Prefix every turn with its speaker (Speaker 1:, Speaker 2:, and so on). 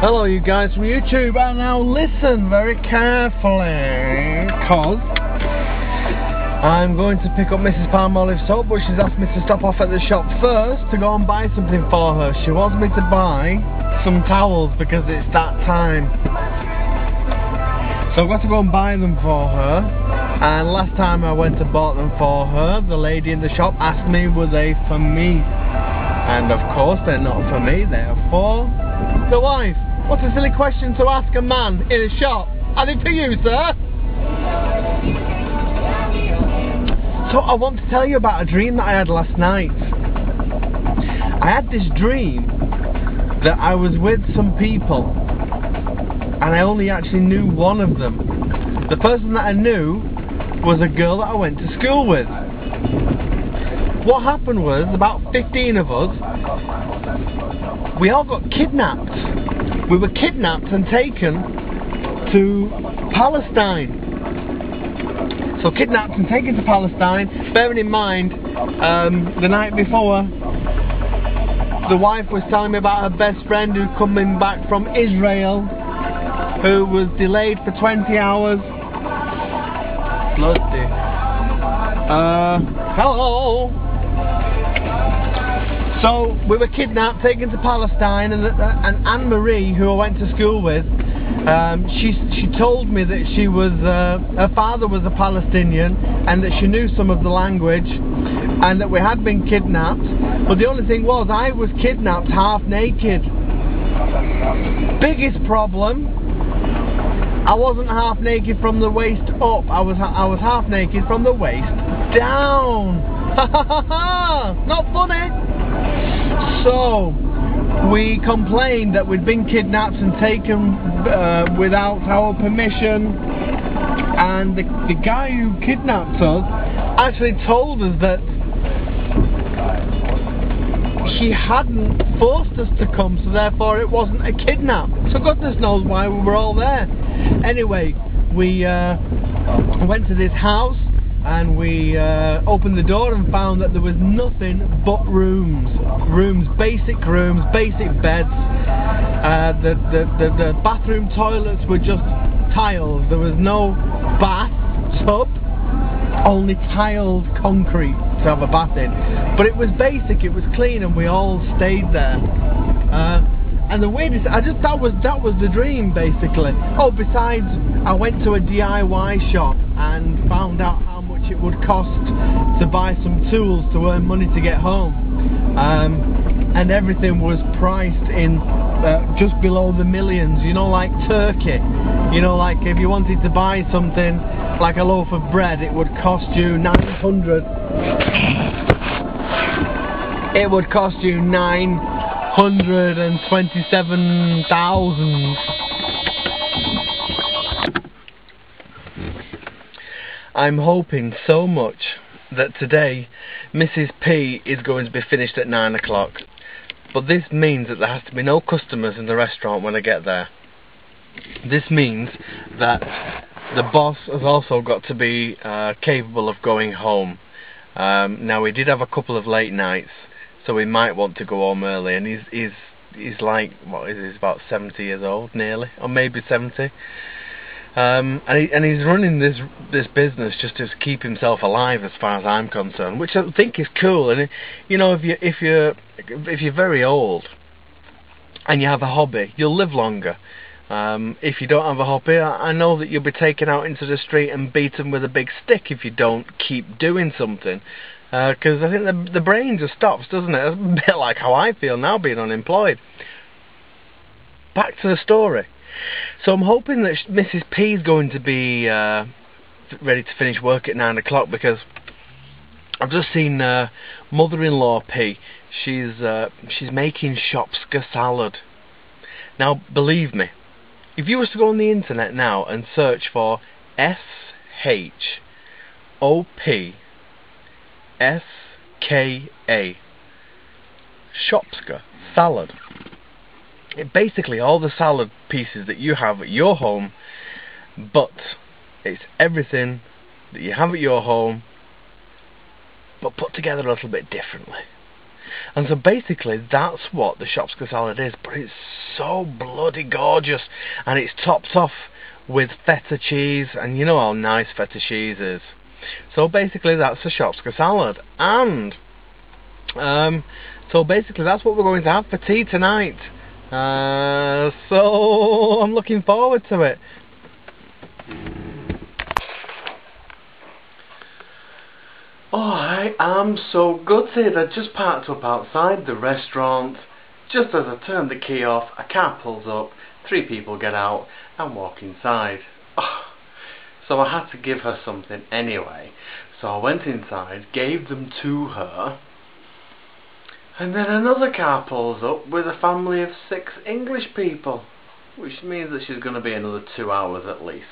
Speaker 1: Hello you guys from YouTube, and now listen very carefully, because I'm going to pick up Mrs. Palmolive soap, but she's asked me to stop off at the shop first to go and buy something for her. She wants me to buy some towels because it's that time. So I've got to go and buy them for her, and last time I went and bought them for her, the lady in the shop asked me were they for me. And of course they're not for me, they're for the wife. What a silly question to ask a man in a shop. Are they for you, sir? So I want to tell you about a dream that I had last night. I had this dream that I was with some people, and I only actually knew one of them. The person that I knew was a girl that I went to school with. What happened was, about 15 of us, we all got kidnapped. We were kidnapped and taken to Palestine. So kidnapped and taken to Palestine, bearing in mind, the night before, the wife was telling me about her best friend who's coming back from Israel, who was delayed for 20 hours. Bloody. Hello! So we were kidnapped, taken to Palestine, and Anne-Marie, who I went to school with, she told me that she was, her father was a Palestinian, and that she knew some of the language, and that we had been kidnapped. But the only thing was, I was kidnapped half naked. Biggest problem, I wasn't half naked from the waist up. I was half naked from the waist down. Ha ha ha ha! Not funny. So we complained that we'd been kidnapped and taken without our permission, and the guy who kidnapped us actually told us that he hadn't forced us to come, so therefore it wasn't a kidnap. So goodness knows why we were all there. Anyway, we went to this house, and we opened the door and found that there was nothing but rooms, basic beds. The bathroom toilets were just tiles. There was no bathtub, only tiled concrete to have a bath in. But it was basic, it was clean, and we all stayed there. And the weirdest, that was the dream basically. Oh, besides, I went to a DIY shop and found out how much it would cost to buy some tools to earn money to get home. And everything was priced in just below the millions, you know, like Turkey. You know, like if you wanted to buy something like a loaf of bread, it would cost you 900. It would cost you 927,000. I'm hoping so much that today Mrs. P is going to be finished at 9 o'clock. But this means that there has to be no customers in the restaurant when I get there. This means that the boss has also got to be capable of going home. Now, we did have a couple of late nights, so we might want to go home early, and he's like, what is he, he's about 70 years old, nearly, or maybe 70. And he's running this business just to keep himself alive, as far as I'm concerned, which I think is cool. And you know, if you're very old and you have a hobby, you'll live longer. If you don't have a hobby, I know that you'll be taken out into the street and beaten with a big stick if you don't keep doing something. Because I think the brain just stops, doesn't it? It's a bit like how I feel now, being unemployed. Back to the story. So I'm hoping that Mrs. P is going to be ready to finish work at 9 o'clock, because I've just seen mother-in-law P. She's making Shopska salad. Now, believe me, if you was to go on the internet now and search for SHOPSKA, Shopska salad, basically all the salad pieces that you have at your home, but it's everything that you have at your home, but put together a little bit differently. And so basically that's what the Shopska salad is, but it's so bloody gorgeous, and it's topped off with feta cheese, and you know how nice feta cheese is. So basically that's the Shopska salad, and so basically that's what we're going to have for tea tonight. So I'm looking forward to it. Oh, I am so gutted. I just parked up outside the restaurant. Just as I turned the key off, a car pulls up, 3 people get out and walk inside. Oh, so I had to give her something anyway. So I went inside, gave them to her, and then another car pulls up with a family of 6 English people, which means that she's going to be another 2 hours at least.